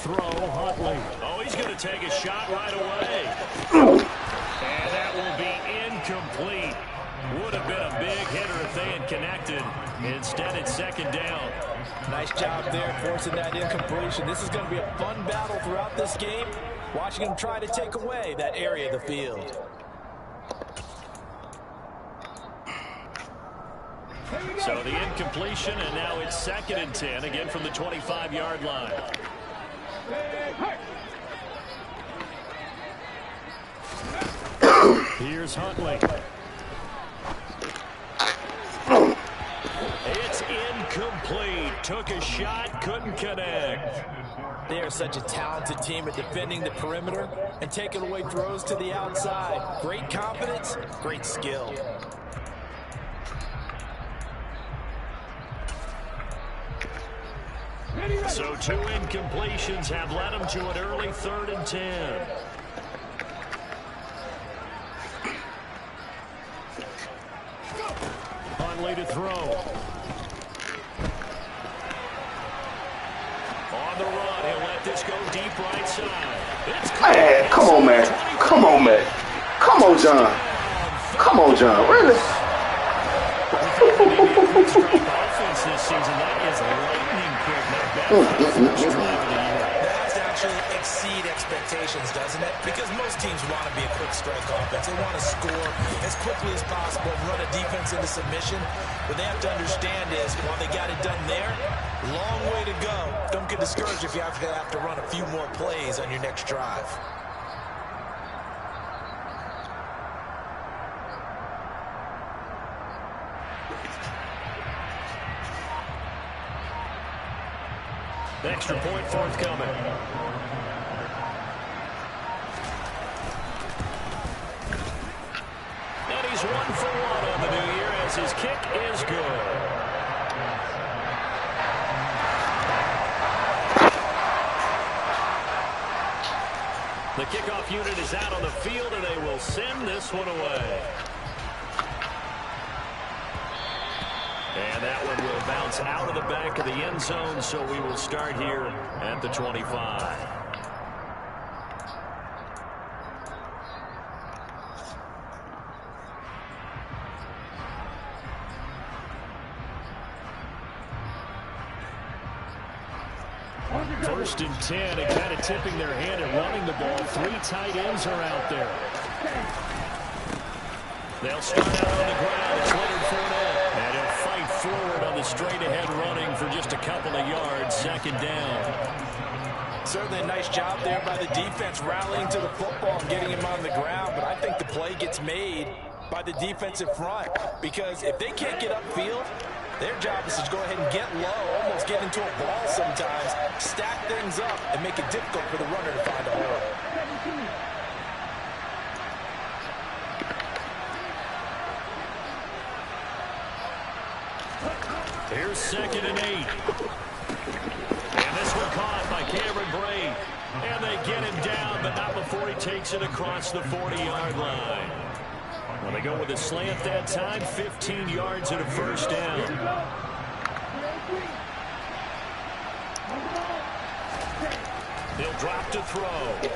throw, Huntley. Oh, he's going to take a shot right away. And that will be incomplete. Would have been a big hitter if they had connected. Instead, it's second down. Nice job there forcing that incompletion. This is going to be a fun battle throughout this game. Watching him try to take away that area of the field. So the incompletion, and now it's 2nd and 10, again from the 25-yard line. Here's Huntley. It's incomplete. Took a shot, couldn't connect. They are such a talented team at defending the perimeter and taking away throws to the outside. Great confidence, great skill. So 2 incompletions have led them to an early 3rd and 10. Huntley to throw. On the run, he'll let this go deep right side. It's hey, come on, man. Come on, man. Come on, John. Come on, John. Really? Offense this season, that is lightning quick. That actually exceed expectations, doesn't it? Because most teams want to be a quick strike offense. They want to score as quickly as possible, run a defense into submission. What they have to understand is, while they got it done there, long way to go. Don't get discouraged if you have to run a few more plays on your next drive. Extra point forthcoming. And he's 1 for 1 on the new year as his kick is good. The kickoff unit is out on the field, and they will send this one away. And that one will bounce out of the back of the end zone, so we will start here at the 25. First and 10, and kind of tipping their hand at running the ball. 3 tight ends are out there. They'll start out on the ground. It's Leonard Fournette. And he'll fight forward on the straight-ahead running for just a couple of yards. 2nd down. Certainly a nice job there by the defense rallying to the football and getting him on the ground. But I think the play gets made by the defensive front. Because if they can't get upfield, their job is to go ahead and get low, almost get into a ball sometimes, stack things up, and make it difficult for the runner to find a hole. Here's 2nd and 8. And this one caught by Cameron Brate. And they get him down, but not before he takes it across the 40-yard line. Well, they go with a slant that time, 15 yards and a first down. He'll drop to throw.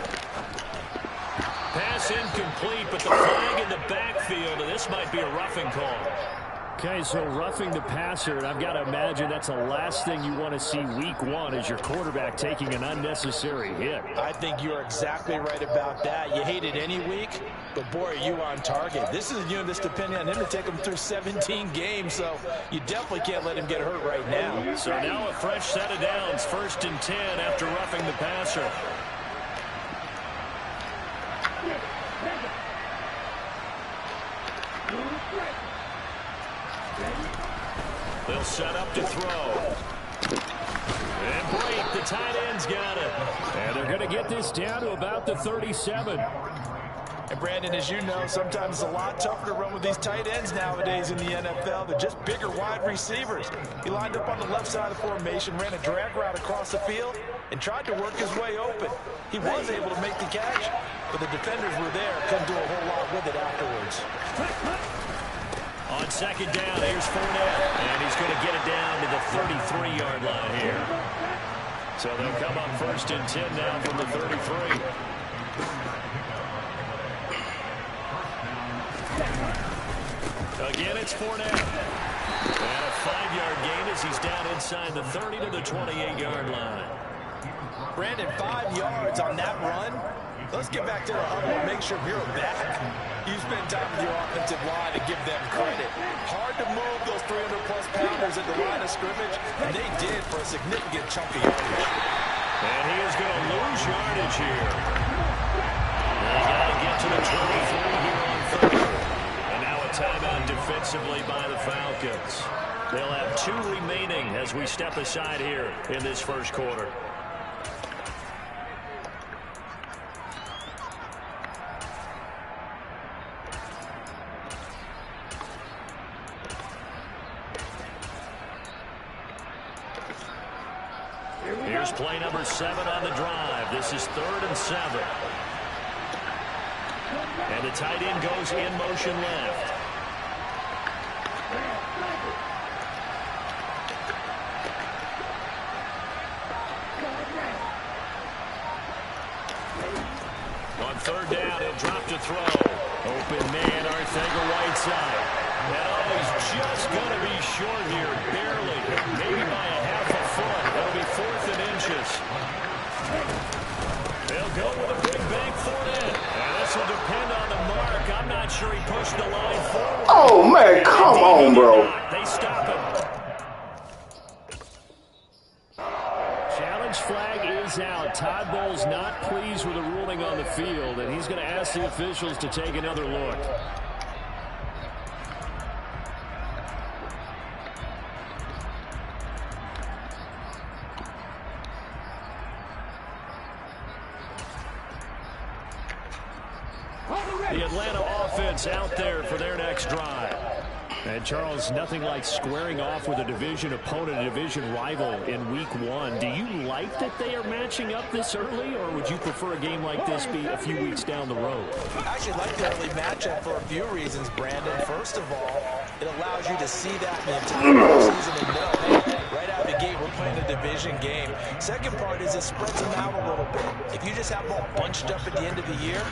Pass incomplete, but the flag in the backfield, and this might be a roughing call. Okay, so roughing the passer, and I've got to imagine that's the last thing you want to see week 1 is your quarterback taking an unnecessary hit. I think you're exactly right about that. You hate it any week, but boy, are you on target. This is a unit that's depending on him to take him through 17 games, so you definitely can't let him get hurt right now. So now a fresh set of downs, 1st and 10 after roughing the passer. They'll set up to throw. And Brate, the tight end's got it. And they're going to get this down to about the 37. And Brandon, as you know, sometimes it's a lot tougher to run with these tight ends nowadays in the NFL. They're just bigger wide receivers. He lined up on the left side of the formation, ran a drag route across the field, and tried to work his way open. He was able to make the catch, but the defenders were there, couldn't do a whole lot with it afterwards. On 2nd down, here's Fournette, and he's going to get it down to the 33-yard line here. So they'll come up 1st and 10 now from the 33. Again, it's Fournette. And a 5-yard gain as he's down inside the 30 to the 28-yard line. Brandon, 5 yards on that run. Let's get back to the huddle and make sure we're back. You spend time with your offensive line and give them credit. Hard to move those 300-plus pounders at the line of scrimmage, and they did for a significant chunk of yardage. And he is going to lose yardage here. They got to get to the 23 here on 3rd. And now a timeout defensively by the Falcons. They'll have 2 remaining as we step aside here in this first quarter. Here's play number 7 on the drive. This is 3rd and 7. And the tight end goes in motion left. On 3rd down, he'll drop to throw. Open man, Arcega-Whiteside. And he's just going to be short here, barely, maybe by a half a foot. That'll be 4th and inches. They'll go with a big bank Fournette. And this will depend on the mark. I'm not sure he pushed the line forward. Oh, man, come on, bro. They stop him. Challenge flag is out. Todd Bowles not pleased with the ruling on the field, and he's going to ask the officials to take another look. The Atlanta offense out there for their next drive. And, Charles, nothing like squaring off with a division opponent, a division rival in Week 1. Do you like that they are matching up this early, or would you prefer a game like this be a few weeks down the road? I actually like the early matchup for a few reasons, Brandon. First of all, it allows you to see that in the entire season and know, hey, right out of the gate, we're playing a division game. Second part is it spreads them out a little bit. If you just have them all bunched up at the end of the year,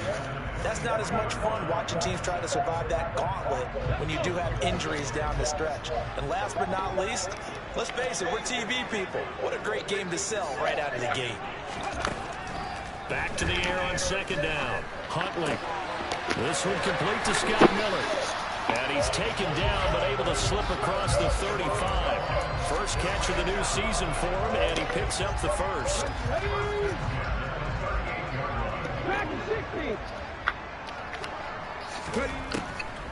that's not as much fun watching teams try to survive that gauntlet when you do have injuries down the stretch. And last but not least, let's face it, we're TV people. What a great game to sell right out of the gate. Back to the air on 2nd down. Huntley. This one complete to Scott Miller. And he's taken down but able to slip across the 35. First catch of the new season for him, and he picks up the first. Back to 60.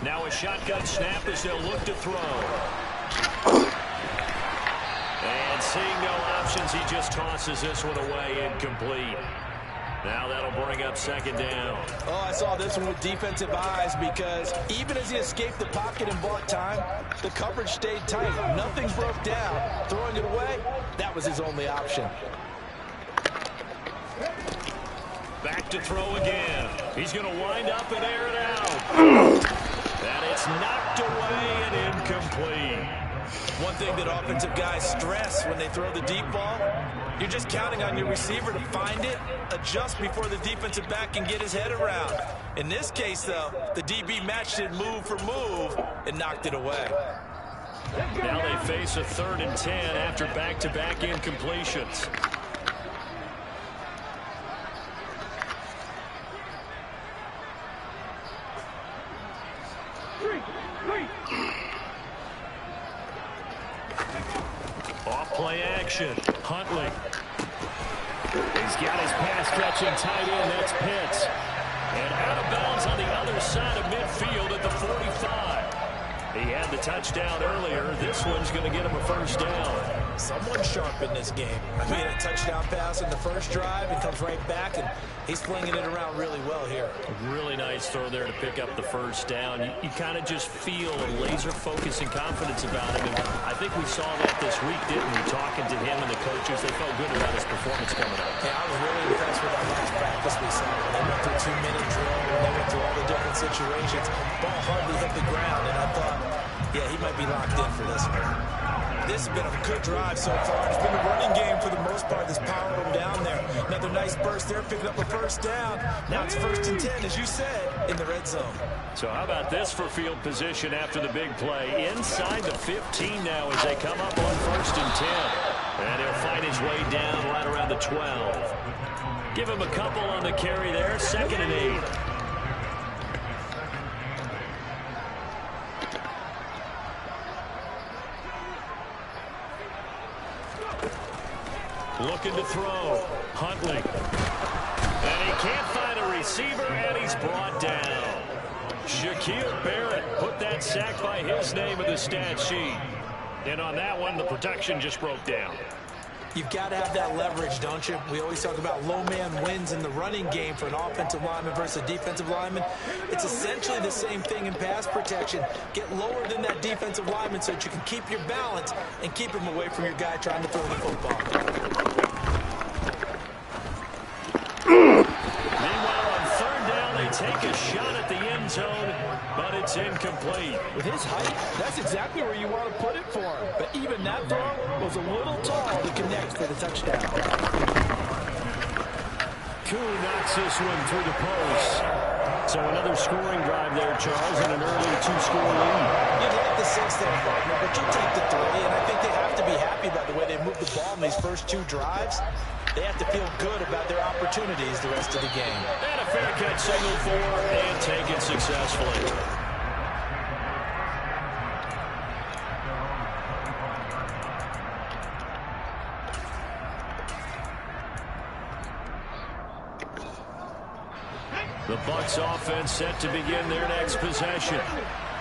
Now a shotgun snap as they'll look to throw. And seeing no options, he just tosses this one away, incomplete. Now that'll bring up 2nd down. Oh, I saw this one with defensive eyes because even as he escaped the pocket and bought time, the coverage stayed tight. Nothing broke down. Throwing it away, that was his only option. Back to throw again. He's going to wind up and air it out. And it's knocked away and incomplete. One thing that offensive guys stress when they throw the deep ball, you're just counting on your receiver to find it, adjust before the defensive back can get his head around. In this case, though, the DB matched it move for move and knocked it away. Now they face a 3rd and 10 after back-to-back incompletions. Off-play action. Huntley. He's got his pass-catching tight end. That's Pitts. And out of bounds on the other side of midfield at the 45. He had the touchdown earlier. This one's going to get him a first down. Someone sharp in this game. I mean, a touchdown pass in the first drive and comes right back, and he's flinging it around really well here. A really nice throw there to pick up the first down. You kind of just feel a laser focus and confidence about him. And I think we saw that this week, didn't we? Talking to him and the coaches, they felt good about his performance coming up. Yeah, I was really impressed with that last practice we saw. When they went through 2-minute drill, when they went through all the different situations, ball hardly hit the ground, and I thought, yeah, he might be locked in for this one. This has been a good drive so far. It's been a running game for the most part that's powered them down there. Another nice burst there, picking up a first down. Now it's 1st and 10, as you said, in the red zone. So how about this for field position after the big play? Inside the 15 now as they come up on 1st and 10. And he'll find his way down right around the 12. Give him a couple on the carry there, 2nd and 8. Looking to throw. Huntley. And he can't find a receiver, and he's brought down. Shaquille Barrett put that sack by his name in the stat sheet. And on that one, the protection just broke down. You've got to have that leverage, don't you? We always talk about low man wins in the running game for an offensive lineman versus a defensive lineman. It's essentially the same thing in pass protection. Get lower than that defensive lineman so that you can keep your balance and keep him away from your guy trying to throw the football. Meanwhile, on 3rd down, they take a shot at the end zone, but it's incomplete. With his height, that's exactly where you want to put it for him. But even that throw was a little tall to connect for the touchdown. Koo knocks this one through the post. So another scoring drive there, Charles, and an early 2-score lead. You'd like the 6 there, partner, but you'll take the 3, and I think they have to be happy about the way they moved the ball in these first 2 drives. They have to feel good about their opportunities the rest of the game. And a fair catch signal for and taken successfully. The Bucs offense set to begin their next possession.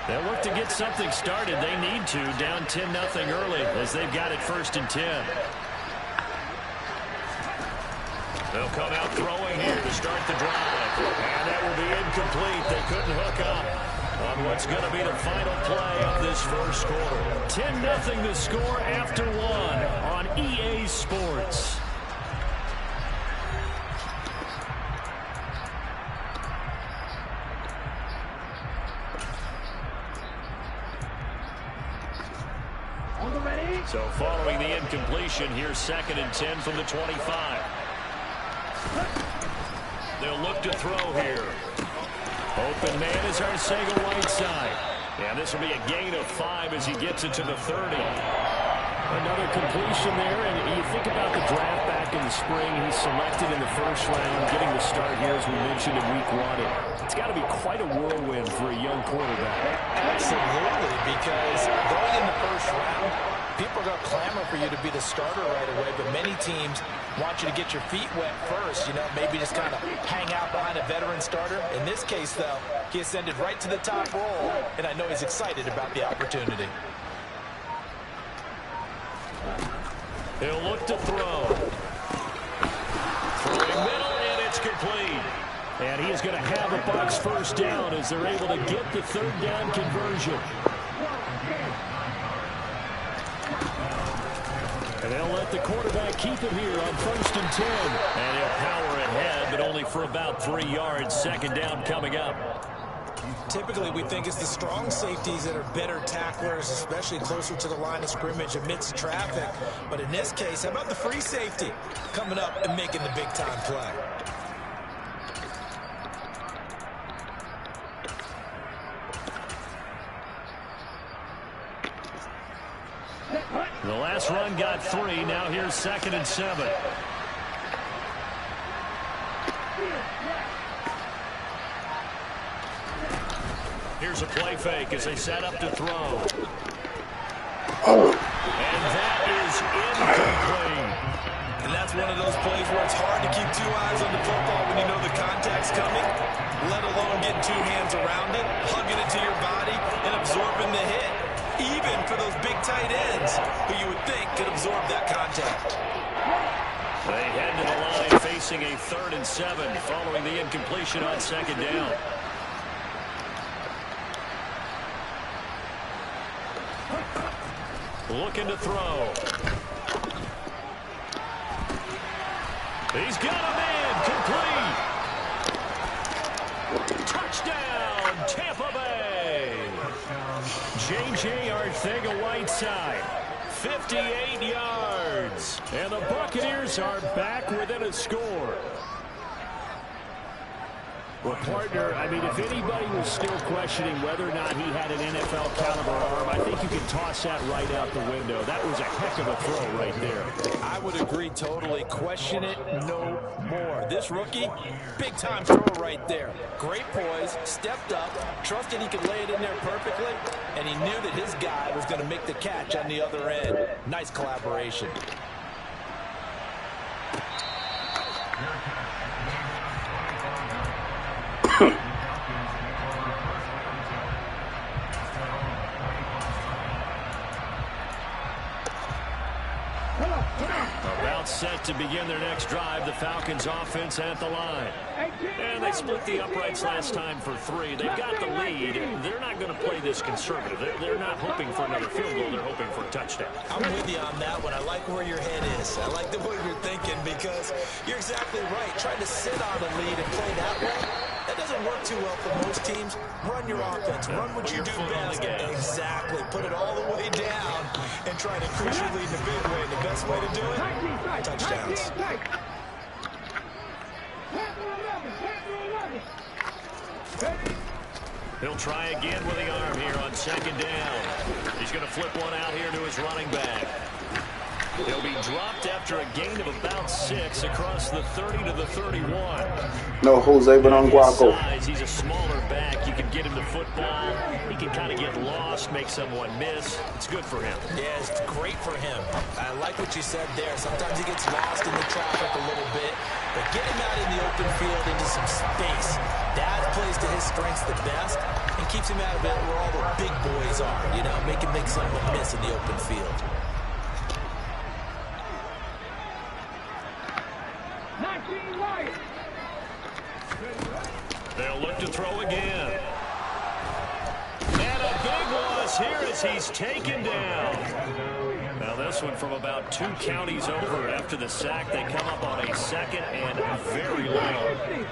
They'll look to get something started. They need to, down 10-0 early as they've got it 1st and 10. They'll come out throwing here to start the drive. And that will be incomplete. They couldn't hook up on what's going to be the final play of this first quarter. 10-0 the score after 1 on EA Sports. So following the incompletion, here's 2nd and 10 from the 25. They'll look to throw here. Open man is Arcega-Whiteside. And this will be a gain of 5 as he gets it to the 30. Another completion there, and you think about the draft back in the spring. He's selected in the 1st round, getting the start here, as we mentioned in week 1. It's got to be quite a whirlwind for a young quarterback. Absolutely, because going in the 1st round, people are going to clamor for you to be the starter right away, but many teams want you to get your feet wet first, you know, maybe just kind of hang out behind a veteran starter. In this case, though, he ascended right to the top role, and I know he's excited about the opportunity. He'll look to throw. Throwing middle, and it's complete. And he is going to have a Bucs 1st down as they're able to get the 3rd down conversion. And they'll let the quarterback keep it here on 1st and 10. And he'll power ahead, but only for about 3 yards. 2nd down coming up. Typically, we think it's the strong safeties that are better tacklers, especially closer to the line of scrimmage amidst traffic. But in this case, how about the free safety coming up and making the big-time play? The last run got 3. Now here's 2nd and 7. Here's a play fake as they set up to throw. And that is incomplete. And that's one of those plays where it's hard to keep 2 eyes on the football when you know the contact's coming, let alone getting 2 hands around it, hugging it to your body, and absorbing the hit. Even for those big tight ends who you would think could absorb that contact. They head to the line facing a 3rd and 7 following the incompletion on 2nd down. Looking to throw. He's got a man complete. Touchdown, Tampa Bay. J.J. Arcega-Whiteside. 58 yards. And the Buccaneers are back within a score. Well, partner, I mean, if anybody was still questioning whether or not he had an NFL caliber arm, I think you can toss that right out the window. That was a heck of a throw right there. I would agree totally. Question it no more. This rookie, big-time throw right there. Great poise, stepped up, trusted he could lay it in there perfectly, and he knew that his guy was going to make the catch on the other end. Nice collaboration. About set to begin their next drive, the Falcons offense at the line. And they split the uprights last time for 3. They've got the lead. They're not going to play this conservative. They're not hoping for another field goal. They're hoping for a touchdown. I'm with you on that one. I like where your head is. I like the way you're thinking because you're exactly right. Trying to sit on a lead and play that way, that doesn't work too well for most teams. Run your offense. Run what you do best. Exactly. Put it all the way down and try to increase your lead in a big way. The best way to do it, touchdowns. He'll try again with the arm here on second down. He's going to flip one out here to his running back. He'll be dropped after a gain of about 6 across the 30 to the 31. No, Jose, but on Guaco. He's a smaller back. You can get him the football. He can kind of get lost, make someone miss. It's good for him. Yeah, it's great for him. I like what you said there. Sometimes he gets lost in the traffic a little bit, but get him out in the open field into some space. That plays to his strengths the best and keeps him out of it where all the big boys are. You know, make him make someone miss in the open field. 19 right. They'll look to throw again. And a big loss here as he's taken down. Now this one from about 2 counties over after the sack. They come up on a second and very long.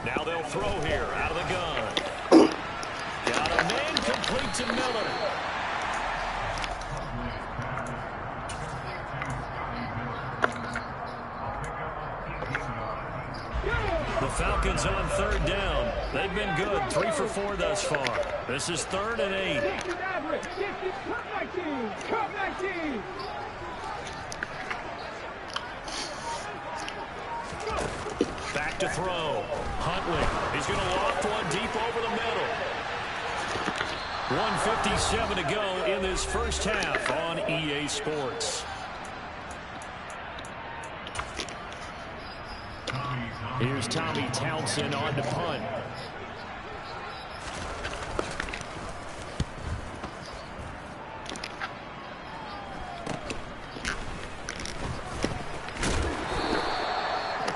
Now they'll throw here out of the gun. Got a man complete to Miller. The Falcons on third down. They've been good. 3 for 4 thus far. This is 3rd and 8. Back to throw. Huntley. He's going to loft one deep over the middle. 1:57 to go in this first half on EA Sports. Here's Tommy Townsend on to punt.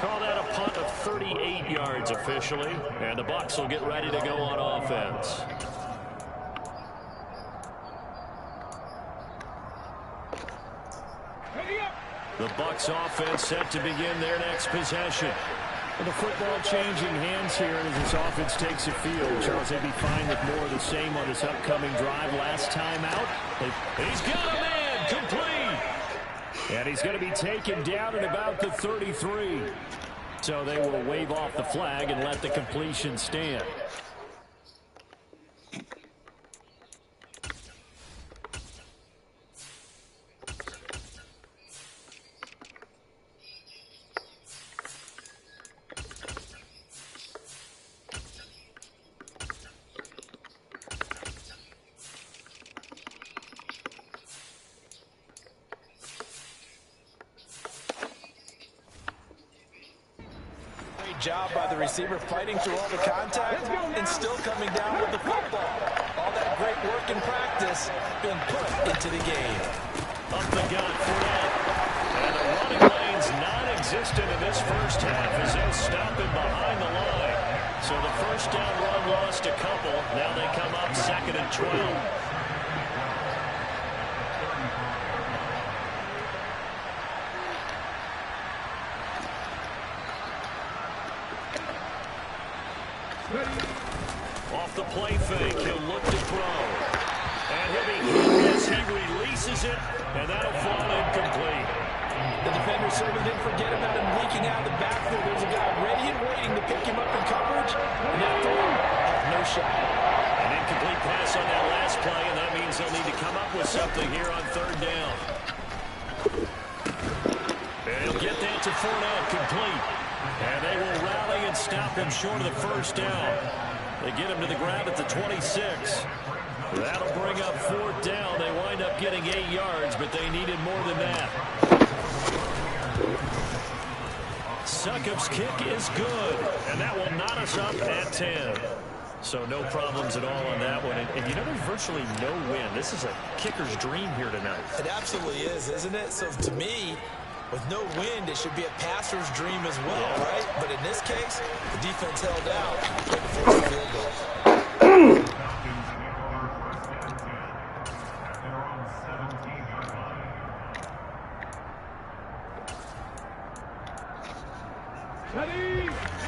Call that a punt of 38 yards officially, and the Bucs will get ready to go on offense. The Bucs offense set to begin their next possession. Well, the football changing hands here as this offense takes the field. Charles, they'd be fine with more of the same on this upcoming drive. Last time out, he's got a man complete. And he's going to be taken down at about the 33. So they will wave off the flag and let the completion stand. Job by the receiver fighting through all the contact and still coming down with the football. All that great work in practice being put into the game. Up the gut, Fournette. And the running lane's non-existent in this first half as they'll stop him behind the line. So the first down run lost a couple. Now they come up 2nd and 12. Off the play fake, he'll look to throw. And he'll be hit as he catches it, and that'll fall incomplete. The defender certainly didn't forget about him leaking out of the backfield. There's a guy ready and waiting to pick him up in coverage, and that throw had no shot. An incomplete pass on that last play, and that means they'll need to come up with something here on third down. And he'll get that to Fournette, complete. And they will rally and stop him short of the first down. They get him to the ground at the 26. That'll bring up fourth down. They wind up getting 8 yards, but they needed more than that. Succop's kick is good, and that will knot us up at 10. So no problems at all on that one. And you know, there's virtually no wind. This is a kicker's dream here tonight. It absolutely is, isn't it? So to me, with no wind, it should be a passer's dream as well, right? But in this case, the defense held out for the first field goal.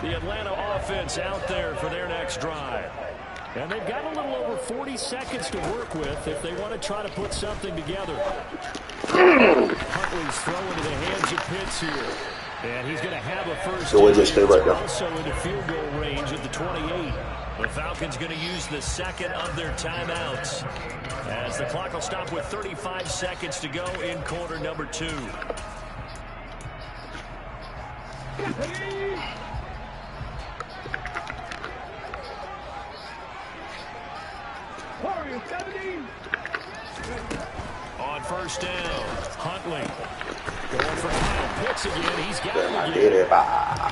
The Atlanta offense out there for their next drive. And they've got a little over 40 seconds to work with if they want to try to put something together. Huntley's throwing to the hands of Pitts here. And he's going to have a first down. Just stay right there. Also into field goal range at the 28. The Falcons going to use the second of their timeouts, as the clock will stop with 35 seconds to go in quarter number 2. On first down, Huntley going for Kyle Pitts again. He's got him again.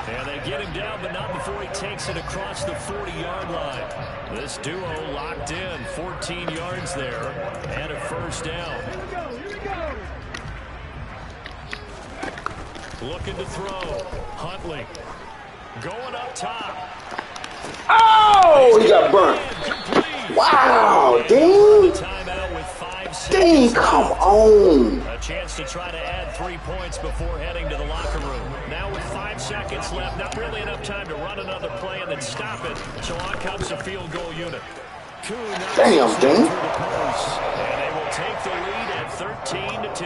And they get him down, but not before he takes it across the 40-yard line. This duo locked in, 14 yards there, and a first down. Looking to throw. Huntley going up top. Oh, he got burnt. Wow, Dean. Timeout with 5 seconds. Dean, come on. A chance to try to add 3 points before heading to the locker room. Now with 5 seconds left, not really enough time to run another play and then stop it. So on comes the field goal unit. Damn, Dean. And they will take the lead at 13-10.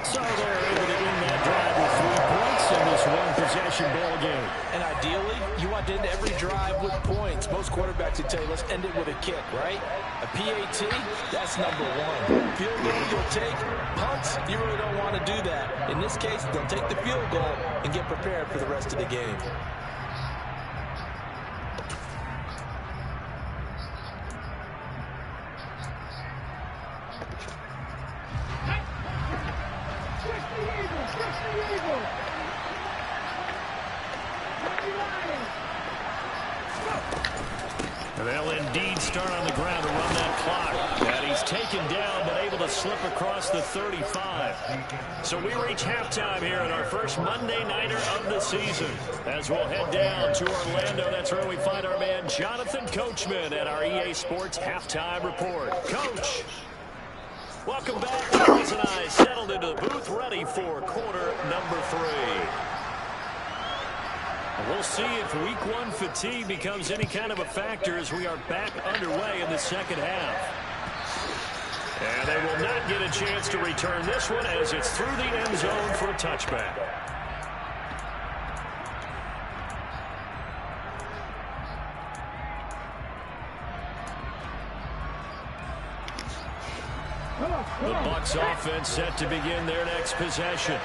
So they're able to end that drive with 3 points in this one-possession ball game. And ideally, you want to end every drive with points. Most quarterbacks would tell you, let's end it with a kick, right? A PAT, that's number 1. Field goal you'll take. Punts, you really don't want to do that. In this case, they'll take the field goal and get prepared for the rest of the game. They'll indeed start on the ground to run that clock. And he's taken down, but able to slip across the 35. So we reach halftime here in our first Monday Nighter of the season. As we'll head down to Orlando, that's where we find our man Jonathan Coachman at our EA Sports Halftime Report. Coach, welcome back. Charles and I settled into the booth, ready for quarter number 3. We'll see if week 1 fatigue becomes any kind of a factor as we are back underway in the second half. And they will not get a chance to return this one as it's through the end zone for a touchback. The Bucs offense set to begin their next possession.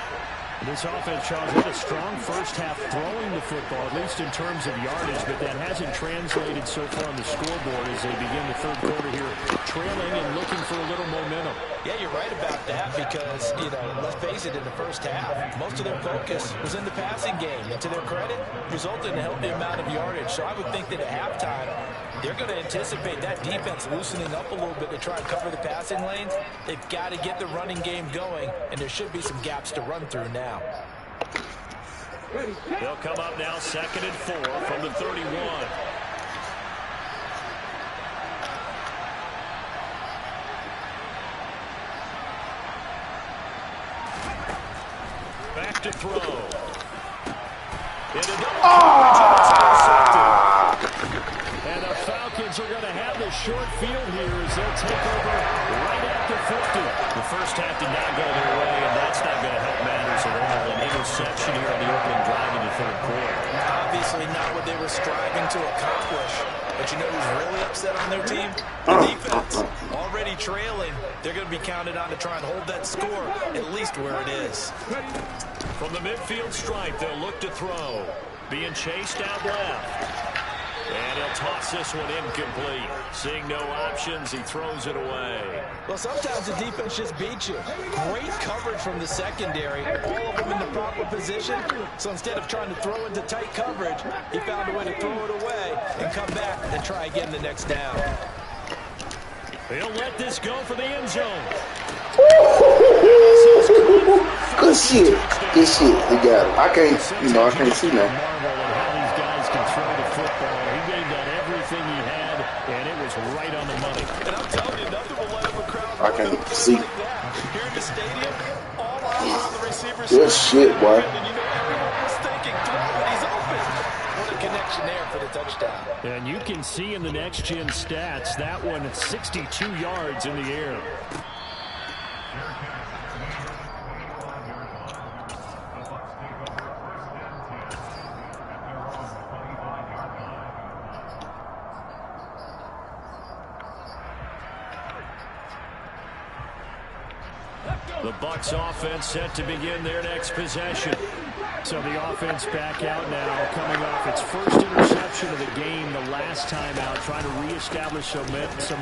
This offense, Charles, had a strong first half throwing the football, at least in terms of yardage, but that hasn't translated so far on the scoreboard as they begin the third quarter here, trailing and looking for a little momentum. Yeah, you're right about that because, you know, let's face it, in the first half, most of their focus was in the passing game. And to their credit, resulted in a healthy amount of yardage. So I would think that at halftime, they're going to anticipate that defense loosening up a little bit to try and cover the passing lanes. They've got to get the running game going, and there should be some gaps to run through now. They'll come up now 2nd and 4 from the 31. Back to throw. And the Falcons are going to have the short field here as they'll take over right at the 50. The first half did not go their way, and that's not going to help matters at all. An interception here on the opening drive in the third quarter. Obviously not what they were striving to accomplish. But you know who's really upset on their team? The defense. Already trailing. They're going to be counted on to try and hold that score at least where it is. From the midfield stripe, they'll look to throw. Being chased out left. And he'll toss this one incomplete. Seeing no options, he throws it away. Well, sometimes the defense just beats you. Great coverage from the secondary. All of them in the proper position. So instead of trying to throw into tight coverage, he found a way to throw it away and come back and try again the next down. He'll let this go for the end zone. Good shit. Good shit. They got it. I can't see now. Marvel at how these guys can throw the football. He gave that everything he had, and it was right on the money. And I'm telling you, nothing will let up a crowd. I can't see. Like that. Here in the stadium, all eyes are on the receivers. Good shit, boy. And you know everyone was thinking, throw it, he's open. What a connection there for the touchdown. And you can see in the next-gen stats, that one at 62 yards in the air. The Bucs offense set to begin their next possession. So the offense back out now, coming off its first interception of the game the last time out, trying to reestablish some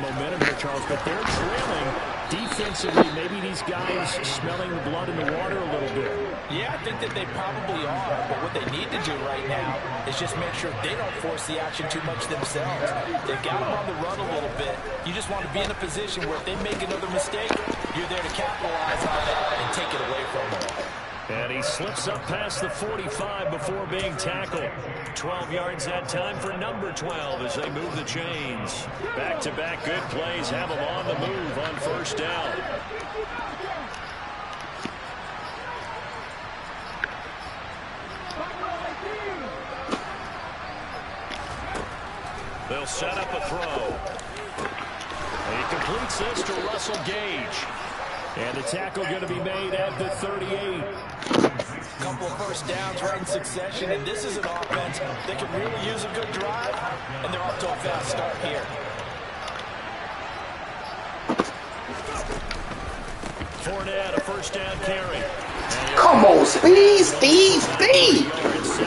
momentum here, Charles. But they're trailing defensively. Maybe these guys smelling the blood in the water a little bit. Yeah, I think that they probably are. But what they need to do right now is just make sure they don't force the action too much themselves. They've got them on the run a little bit. You just want to be in a position where if they make another mistake, you're there to capitalize on it and take it away from them. And he slips up past the 45 before being tackled. 12 yards that time for number 12 as they move the chains. Back-to-back good plays have them on the move on first down. They'll set up a throw. And he completes this to Russell Gage. And the tackle going to be made at the 38. Couple of first downs right in succession, and this is an offense that can really use a good drive, and they're off to a fast start here. Fournette, a first down carry. Come on, speed.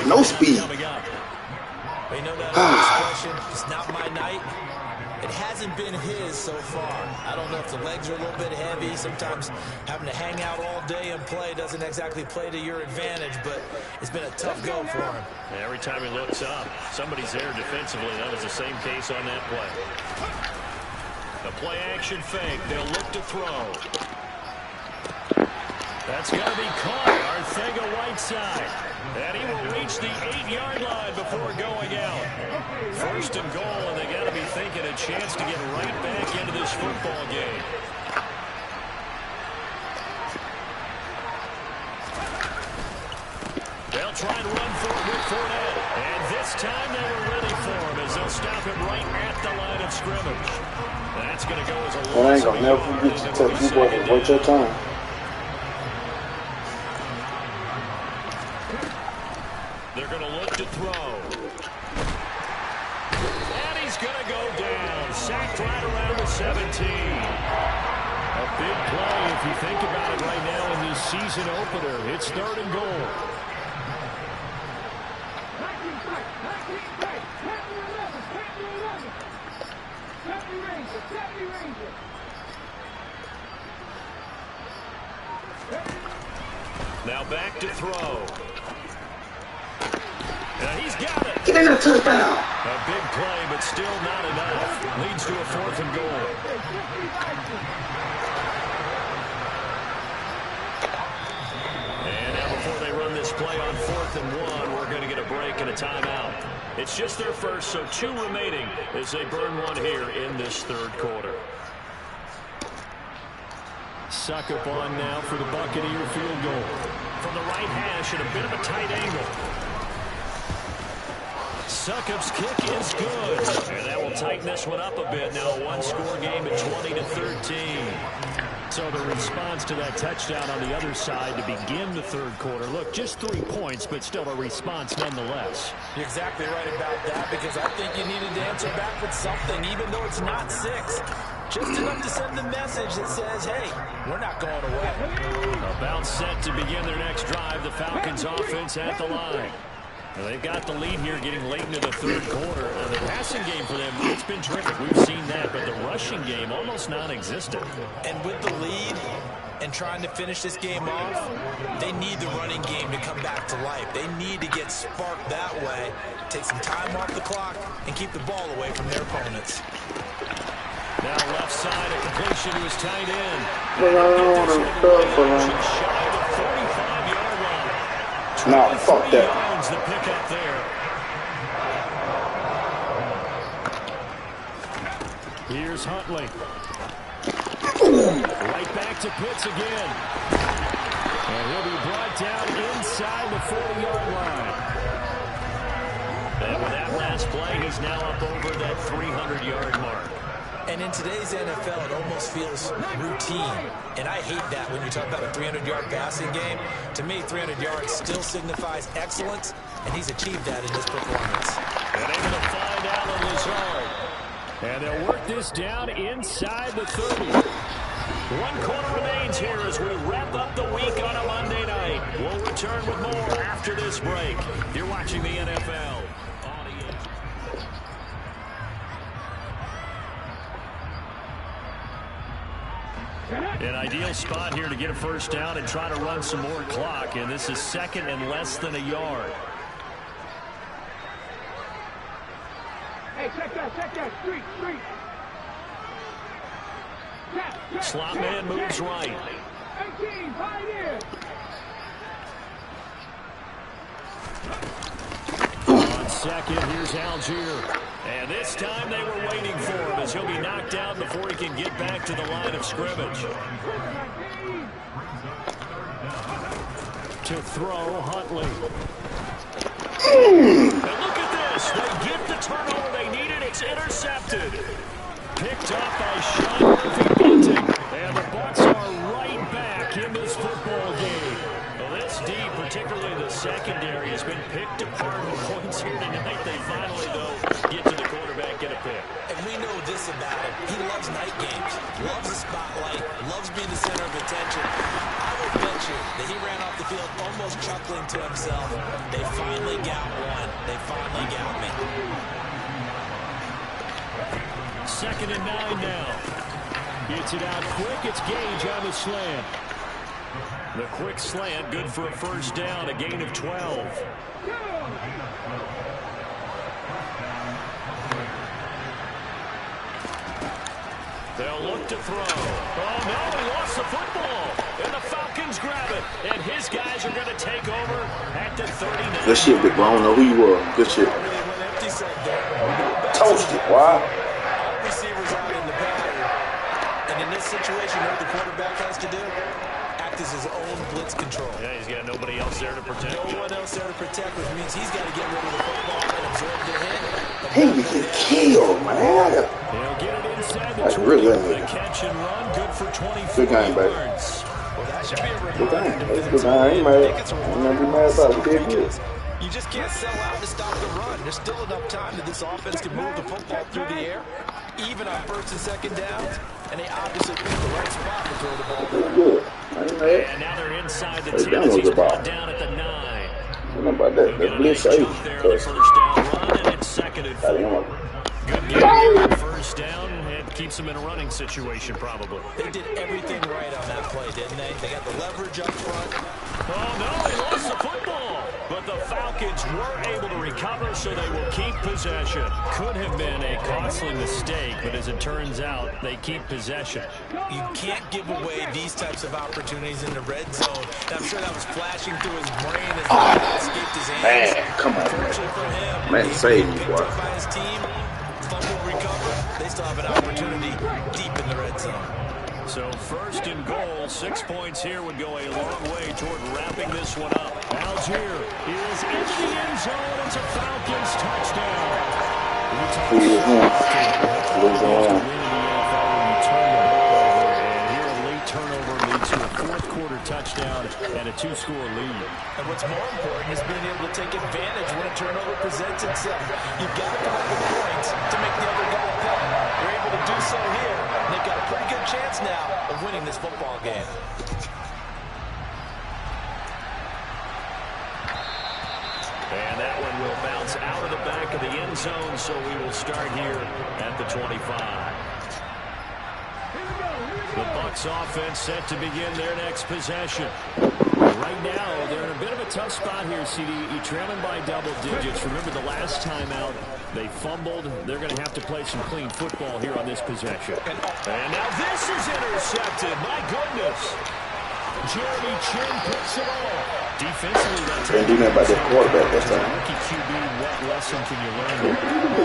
No speed. You know that expression, it's not my night. It hasn't been his so far. I don't know if the legs are a little bit heavy. Sometimes having to hang out all day and play doesn't exactly play to your advantage, but it's been a tough go for him. Every time he looks up, somebody's there defensively. That was the same case on that play. The play action fake. They'll look to throw. That's going to be caught. Arcega-Whiteside. And he will reach the 8-yard line before going out. First and goal, and they got to be thinking a chance to get right back into this football game. They'll try and run for it with Fournette. And this time they were ready for him as they'll stop him right at the line of scrimmage. That's going to go as a loss. I ain't gonna never forget you tell you boys to wait your time. They're going to look to throw. And he's going to go down. Sacked right around the 17. A big play if you think about it right now in this season opener. It's third and goal. Now back to throw. And he's got it. Get in the touchdown. A big play, but still not enough. Leads to a fourth and goal. And now before they run this play on 4th and 1, we're going to get a break and a timeout. It's just their first, so 2 remaining as they burn one here in this third quarter. Succop on now for the Buccaneer field goal. From the right hash at a bit of a tight angle. Succop's kick is good. And that will tighten this one up a bit. Now a one-score game at 20-13. So the response to that touchdown on the other side to begin the third quarter. Look, just 3 points, but still a response nonetheless. You're exactly right about that, because I think you needed to answer back with something, even though it's not 6. Just enough to send the message that says, hey, we're not going away. About set to begin their next drive. The Falcons offense at the line. Well, they've got the lead here getting late into the third quarter. The passing game for them, it's been terrific. We've seen that, but the rushing game almost non-existent. And with the lead and trying to finish this game off, they need the running game to come back to life. They need to get sparked that way, take some time off the clock, and keep the ball away from their opponents. Now left side, a completion to his tight end. Shy of the 45-yard line. Nah, fuck that. Yards, the pickup there. Here's Huntley. Right back to Pitts again. And he'll be brought down inside the 40-yard line. And with that last play, he's now up over that 300-yard mark. And in today's NFL, it almost feels routine. And I hate that when you talk about a 300-yard passing game. To me, 300 yards still signifies excellence, and he's achieved that in this performance. And able to find Allen Lazard. And they'll work this down inside the 30. 1 quarter remains here as we wrap up the week on a Monday night. We'll return with more after this break. You're watching the NFL. An ideal spot here to get a first down and try to run some more clock, and this is second and less than a yard. Hey, check that, street. Slot man moves right. 18, pioneer. On second, here's Algier. And this time they were waiting for him as he'll be knocked out before he can get back to the line of scrimmage. To throw, Huntley. And look at this. They get the turnover they needed. It's intercepted. Picked up by Sean Murphy-Bunting. And the Bucs are right back in this football game. Well, this D, particularly the secondary, has been picked apart with points here tonight. They finally, though, get to the quarterback, get a pick. And we know this about him. He loves night games, loves the spotlight, loves being the center of attention. I will bet you that he ran off the field almost chuckling to himself. They finally got one. They finally got me. 2nd and 9 now. Gets it out quick. It's Gage on the slant. The quick slant, good for a first down, a gain of 12. They'll look to throw. Oh, no, he lost the football. And the Falcons grab it. And his guys are going to take over at the 39. Good shit, big bro. I don't know who you were. Good shit. Toasted. Wow. Receivers out in the pattern. And in this situation, what the quarterback has to do? Act as his own blitz control. Yeah, he's got nobody else there to protect. No one else there to protect, which means he's got to get rid of the football and absorb the hit. He get killed, man. They'll get it inside the That's 20. really The catch and run, good for 24 good game, baby. yards. Well, that should be a Good reminder. game. That's good game. I ain't mad. I'm not be mad about it. We did good. You just can't sell out to stop the run. There's still enough time that this offense can move the football through the air, even on 1st and 2nd downs, and they obviously picked the right spot to throw the ball. Good. I ain't mad. And now they're inside the Hey, 10 that as was he's a ball. brought down at the 9. I don't know about that. They'll That get a blitz nice safe. jump there on the first down run, and it's 2nd and 4. Good game here. First down, and keeps them in a running situation probably. They did everything right on that play, didn't they? They got the leverage up front. Oh, no, he lost the football. But the Falcons were able to recover, so they will keep possession. Could have been a costly mistake, but as it turns out, they keep possession. You can't give away these types of opportunities in the red zone. And I'm sure that was flashing through his brain as the ball escaped his hands. Man, come on, man. Fortunately for him, Man, he save was me, picked boy. up by his team, fumbled, recovered. They still have an opportunity deep in the red zone. So 1st and goal, 6 points here would go a long way toward wrapping this one up. Algier is into the end zone. It's a Falcons touchdown. Lose one. Win in the NFL when you turn the ball over, and here a late turnover touchdown and a 2-score lead. And what's more important is being able to take advantage when a turnover presents itself. You've got to come up with points to make the other guy pay. They're able to do so here. And they've got a pretty good chance now of winning this football game. And that one will bounce out of the back of the end zone, so we will start here at the 25. The Bucs offense set to begin their next possession. Right now, they're in a bit of a tough spot here, CD. You're trailing by double digits. Remember the last time out, they fumbled. They're going to have to play some clean football here on this possession. And now this is intercepted. My goodness. Jeremy Chin picks it off. Defensively, that's Can't do nothing about that quarterback that time. Rookie QB, what lesson can you learn?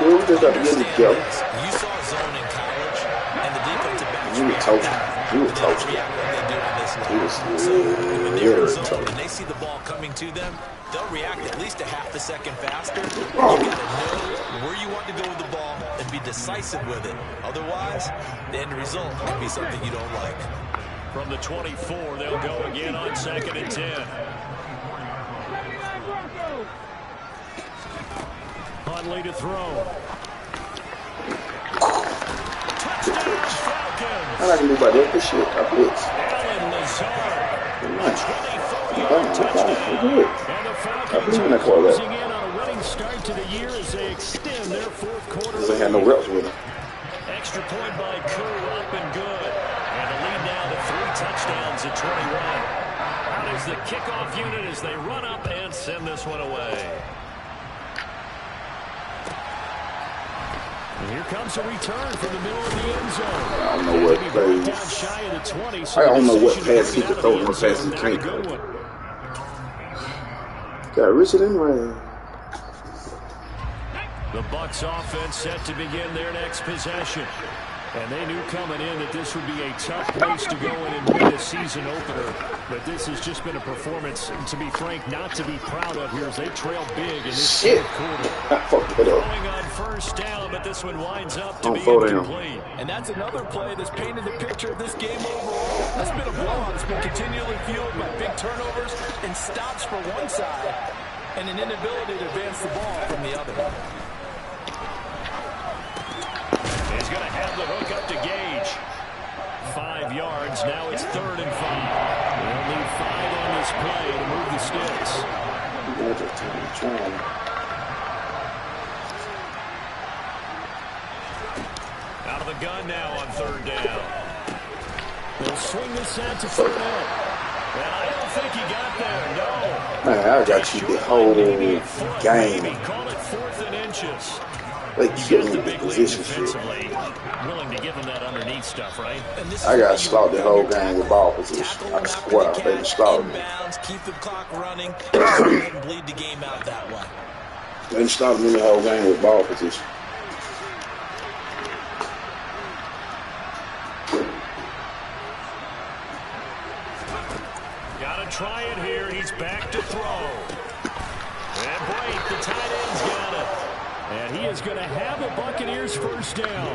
We just got to get it together. You saw zone in college, and the defensive backs You were toasted. You were toasted. react like they do on this He level. was So when they're in really zone toasted. and they see the ball coming to them, they'll react at least a half a second faster. You got to know where you want to go with the ball and be decisive with it. Otherwise, the end result can be something you don't like. From the 24, they'll go again on 2nd and 10. Huntley to throw. Touchdown, Falcons. All I can do about that, this shit, I blitz. Allen Lazard. Nice. 24-yard touchdown. Good. And the I believe Falcons in that are quarterback. closing in on a winning start to the year as they extend their fourth quarter. Because they had no reps with him. Extra point by Koo, up and good. And the lead now to 3 touchdowns at 21. Out is the kickoff unit as they run up and send this one away. And here comes a return from the middle of the end zone. I don't know what Down plays. shy of the 20, so I don't know what decision pass he coming could out of throw the and what end pass he zone, not a can't good throw. one. Got Richard and Ray. The Bucs offense set to begin their next possession. And they knew coming in that this would be a tough place to go in and win a season opener. But this has just been a performance, to be frank, not to be proud of here as they trail big in this Shit. fourth quarter. I fucked it up. Going on first down, but this one winds up to Don't be fall down. incomplete. And that's another play that's painted the picture of this game overall. That's been a blowout. It's been continually fueled by big turnovers and stops for one side and an inability to advance the ball from the other. He's going to have the hook up to Gage. 5 yards. Now it's 3rd and 5. They'll need 5 on this play to move the sticks. Out of the gun now on 3rd down. They'll swing this out to Fournette. And I don't think he got there. No. Man, I got you the whole Maybe game. call it 4th and inches. They You killed get me the with big lead position shit. defensively. Willing to give him that underneath stuff, right? And this is I got where you slaughtered the become whole your game with tackle. ball position. Tackle I him swear, after the they catch, slaughtered me. inbounds, keep the clock running, and just go ahead and bleed the game out that way. They slaughtered me the whole game with ball position. Got to try it here. He's back to throw. And Blake, the tight end's got it. And he is going to have a Buccaneers first down.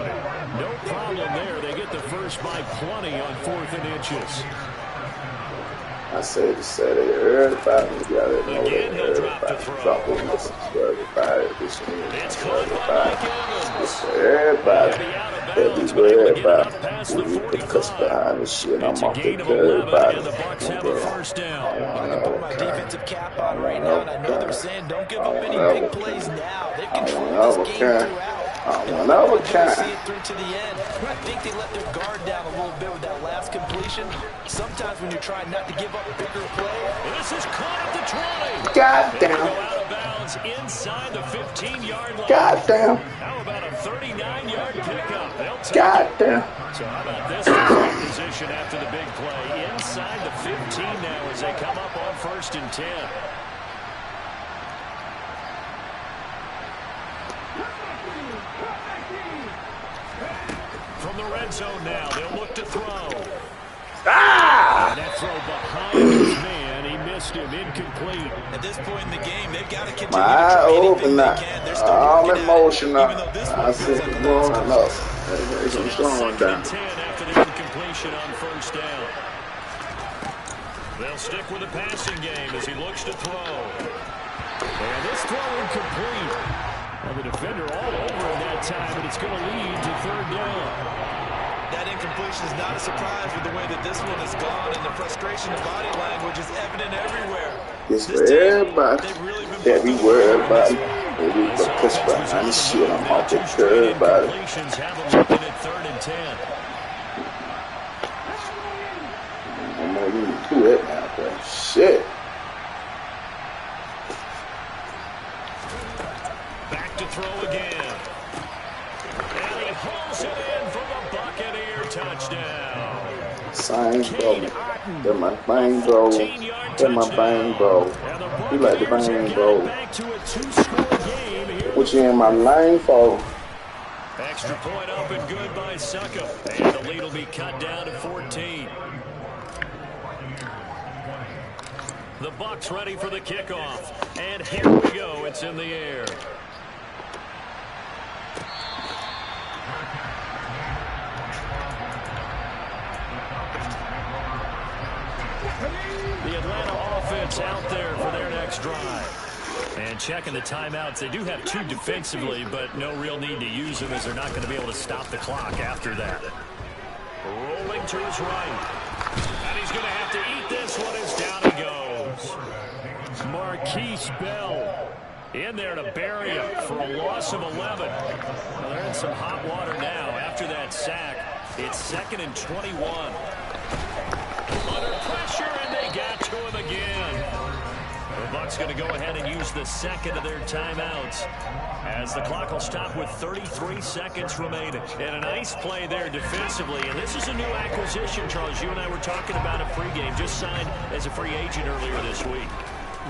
No problem there. They get the first by plenty on 4th and inches. I said everybody got it. Again, he'll drop the throw. Drop it. Listen to everybody. It's caught by Mike Evans. Everybody. He'll be out of That bounds, be but where able to get it everybody. up past the We put cuss 45. behind this shit. I'm It's a off gain the of 11, everybody. and the Bucs have a first down. And they put my defensive cap on right now, and I know they're saying don't give up any big plays now. They've controlled this game throughout. And they're going to see it through to the end. I think they let their guard down a little bit with that last completion. Sometimes when you're trying not to give up bigger plays. This is caught at the 20. God They'll go damn. out of bounds inside the 15-yard line. God damn. How about a 39-yard pickup? They'll take God it. damn. So how about this position after the big play? Inside the 15 now as they come up on 1st and 10. From the red zone now, they'll look to throw. Ah! And that throw behind his man. He missed him. Incomplete. At this point in the game, they've got to continue My to eye try anything open they now. can. They're still I'm working at it, emotional. even though this I one see feels it like a going lost up. cause. It's going down. 10 after the incompletion on 1st down. They'll stick with the passing game as he looks to throw. And this throw incomplete. Well, the defender all over him that time, and it's going to lead to third down. That incompletion is not a surprise with the way that this one has gone, and the frustration of body language is evident everywhere. It's for everybody. Everywhere, everybody. Maybe the push behind the shit. I'm off the curb about it. Have them looking at 3rd and 10. I'm not even do that now, bro. Shit. Back to throw again. And he hauls it in for the Buccaneer touchdown. Sign, bro. They're my bang, bro. They're my bang, bro. You like the bang, bro. What you in my lane for? Extra point up and good by Succop. And the lead will be cut down to 14. The Bucs ready for the kickoff. And here we go. It's in the air. The Atlanta offense out there for their next drive. And checking the timeouts. They do have 2 defensively, but no real need to use them as they're not going to be able to stop the clock after that. Rolling to his right. And he's going to have to eat this one as down he goes. Marquise Bell in there to bury him for a loss of 11. Well, they're in some hot water now after that sack. It's 2nd and 21. Under pressure, and they got to him again. The Bucs going to go ahead and use the second of their timeouts as the clock will stop with 33 seconds remaining. And a nice play there defensively. And this is a new acquisition, Charles. You and I were talking about it pregame. Just signed as a free agent earlier this week.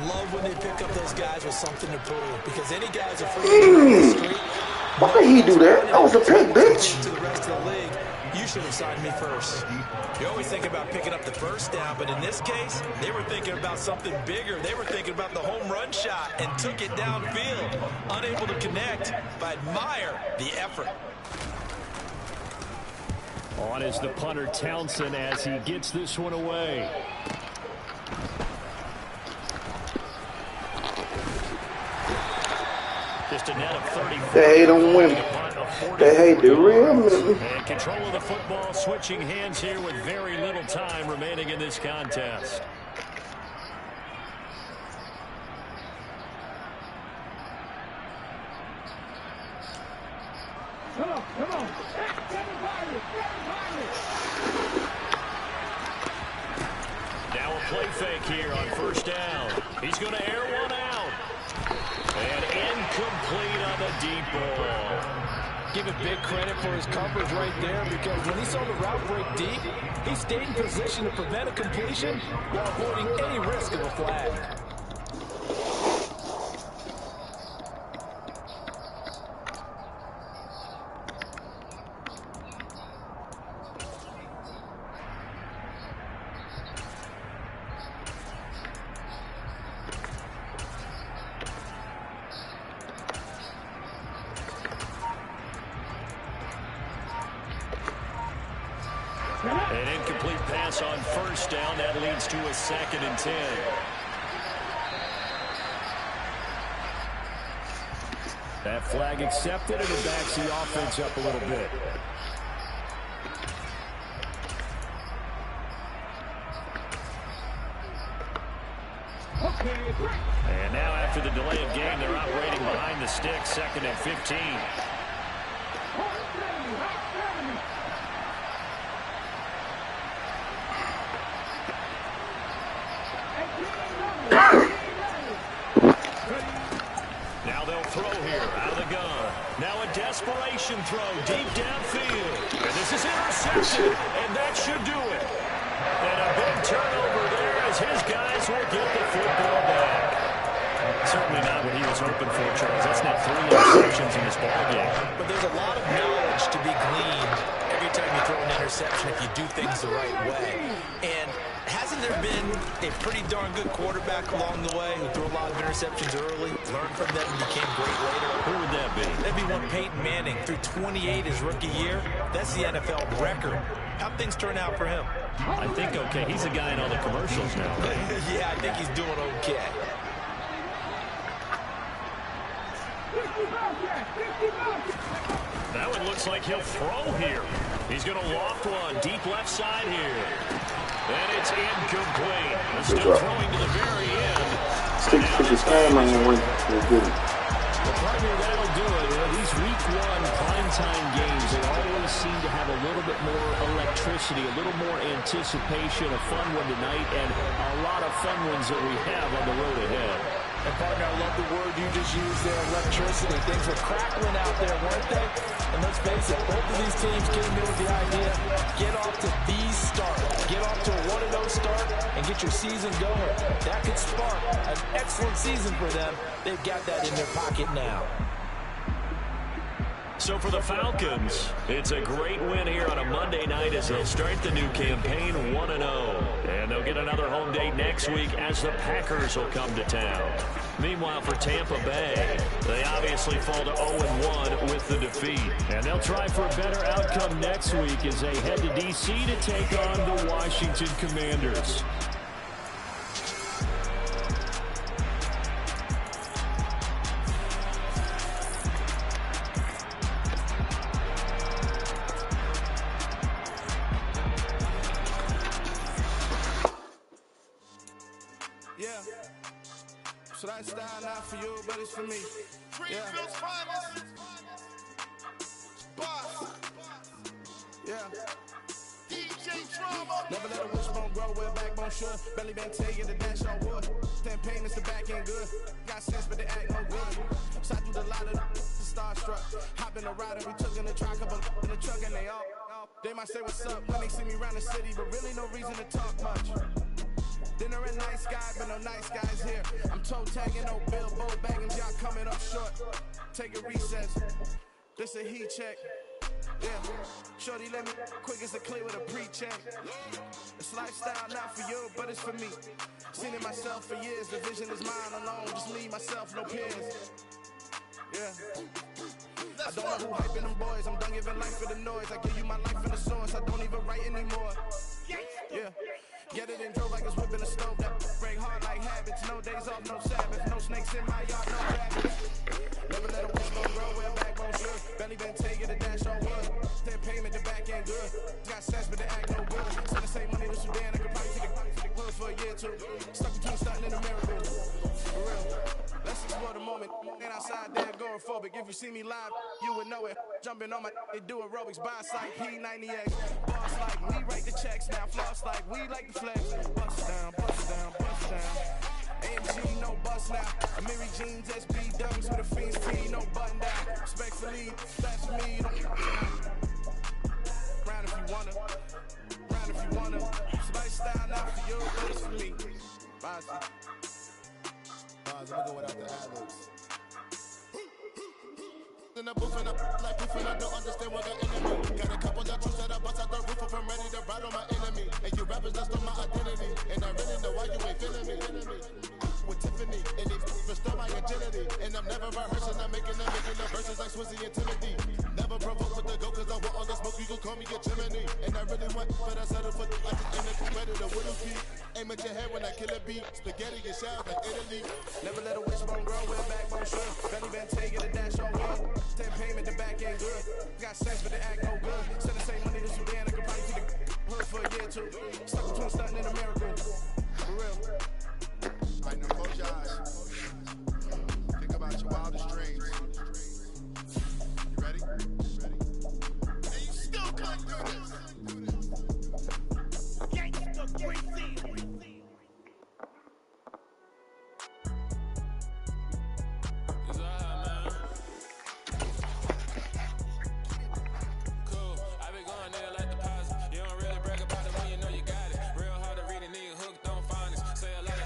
Love when they pick up those guys with something to prove, because any guy's a free agent on the street. Why did he do that? That was a pick, bitch. To the rest of the league, you should have signed me first. You always think about picking up the first down, but in this case, they were thinking about something bigger. They were thinking about the home run shot and took it downfield. Unable to connect, but admire the effort. On is the punter Townsend as he gets this one away. Just a net of 30. They hate them women. They hate the real men. And control of the football, switching hands here with very little time remaining in this contest. Come on, come on. Now a play fake here on first down. He's going to air one out. And incomplete on the deep ball. Give it big credit for his coverage right there, because when he saw the route break deep, he stayed in position to prevent a completion while avoiding any risk of a flag. An incomplete pass on first down. That leads to a 2nd and 10. That flag accepted, and it backs the offense up a little bit. And now after the delay of game, they're operating behind the stick, 2nd and 15. Now they'll throw here out of the gun. Now a desperation throw deep downfield. And this is intercepted, and that should do it. And a big turnover there as his guys will get the football back. Certainly not what he was hoping for, Charles. That's not 3 interceptions in this ballgame. But there's a lot of knowledge to be gleaned every time you throw an interception if you do things the right way. And hasn't there been a pretty darn good quarterback along the way who threw a lot of interceptions early, learned from them, and became great later? Who would that be? That'd be one Peyton Manning. Threw 28 his rookie year. That's the NFL record. How'd things turn out for him? I think okay. He's a guy in all the commercials now, right? Yeah, I think he's doing okay. 50 bucks, yeah, 50 bucks. That one looks like he'll throw here. He's going to loft one deep left side here. And it's incomplete. Still throwing to the very end. Stick to his camera and win. Well, partner, that'll do it. You know, these week one primetime games, they always seem to have a little bit more electricity, a little more anticipation, a fun one tonight, and a lot of fun ones that we have on the road ahead. And partner, I love the word you just used there, electricity. Things were crackling out there, weren't they? And let's face it, both of these teams came in with the idea, get off to these start, get off to a 1-0 start, and get your season going. That could spark an excellent season for them. They've got that in their pocket now. So for the Falcons, it's a great win here on a Monday night as they'll start the new campaign 1-0. And they'll get another home date next week as the Packers will come to town. Meanwhile, for Tampa Bay, they obviously fall to 0-1 with the defeat. And they'll try for a better outcome next week as they head to D.C. to take on the Washington Commanders. So that style not for you, but it's for me. Greenfield's finest. Boss. Yeah. DJ Drama. Never let a wishbone grow where a backbone should. Belly band tell you the dash on wood. 10 payments, the back end good. Got sense, but they act no good. Shot through the lot of the starstruck. Hop in the ride and we took in the truck, couple in the truck, and they all. They might say what's up when they see me around the city, but really no reason to talk much. Dinner a nice guy, but no nice guys here. I'm toe tagging, no Bilbo Baggins, y'all coming up short. Take a recess. This a heat check. Yeah, shorty let me quick as a clear with a pre-check. This lifestyle not for you, but it's for me. Seen it myself for years. The vision is mine alone. Just me, myself, no peers. Yeah. I don't know who hyping them boys. I'm done giving life for the noise. I give you my life in the source. I don't even write anymore. Yeah. Get it and drove like it's whipping a stove. That break hard like habits. No days off, no Sabbath. No snakes in my yard, no rabbits. Never let a wishbone grow where a backbone should. Belly been taking the dash on wood. 10 payment, the back end good. Got sense, but they act no good. Send the same money to Sudan. I could probably take the clothes for a year or two. Stuck between stunting and a miracle. For real. Let's explore the moment. Ain't outside there agoraphobic. If you see me live, you would know it. Jumping on my, they do aerobics. Boss like P90X. Boss like we write the checks now. Floss like we like the flex. Bust down, bust down, bust down. AMG, no bust now. Amiri jeans, SB dunks with a fiend's tee, no button down. Respectfully, that's me. Round if you wanna. Round if you wanna. It's lifestyle not for you, but it's for me. Bossy. I'm gonna go without the ad-libs. In the booth and I like proof and I don't understand what the enemy. Got a couple of truths that I bust out the roof if I'm ready to ride on my enemy. And you rappers lost on my identity. And I really know why you ain't feeling me. With Tiffany, and they restore my agility. And I'm never rehearsing, I'm making the verses like Swizzy and Timothy. Never provoke with the go, cause I want all the smoke, you gon' call me a chimney. And I really want, but I settle for the in the ready to whittle feet. Aim at your head when I kill a beat. Spaghetti and shells like Italy. Never let a wishbone grow with a backbone should. Belly been taking a dash on wood. 10 payment, the back end good. Got sense, but they act no good. Send the same money to Sudan, I could probably take the hood for a year or two. Stuck between stunting and a miracle. For real. Right now, close your eyes. Think about your wildest dreams. You ready? And you still couldn't do this. Gangsta Brazil. Say a lot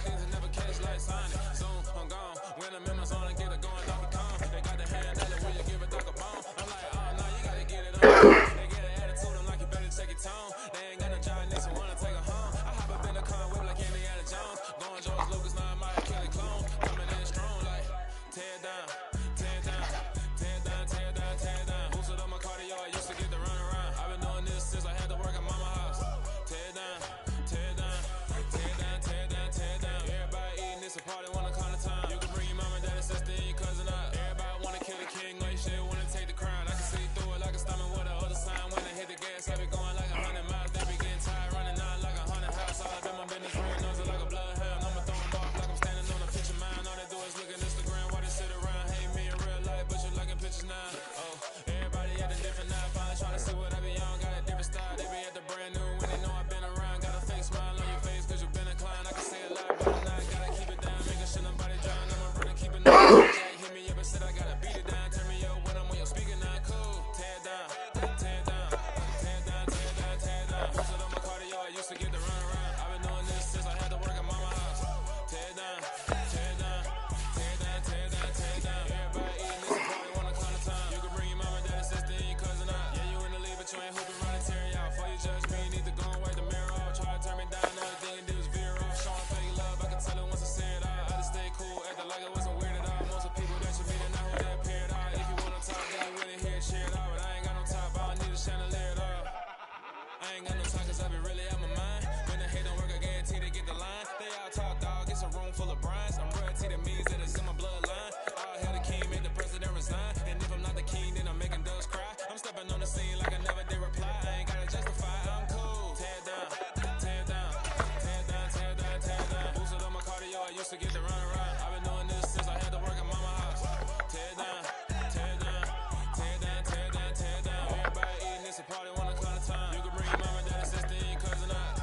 got no time, cause I be really out my mind. When the hate don't work, I guarantee to get the line. They all talk, dog, it's a room full of brines. I'm royalty, that means that it's in my bloodline. All hail the king, make the president resign. And if I'm not the king, then I'm making doves cry. I'm stepping on the scene like I never did reply. I ain't gotta justify, I'm cool. Tear down, tear down, tear down, tear down, tear down. Boosted on my cardio, I used to get the run around. I've been doing this since I had to work at mama house. Tear down, tear down, tear down, tear down, tear down. Everybody eating, it's a party, 1 o'clock of time. You can bring your mama, daddy, sister, and cousin out.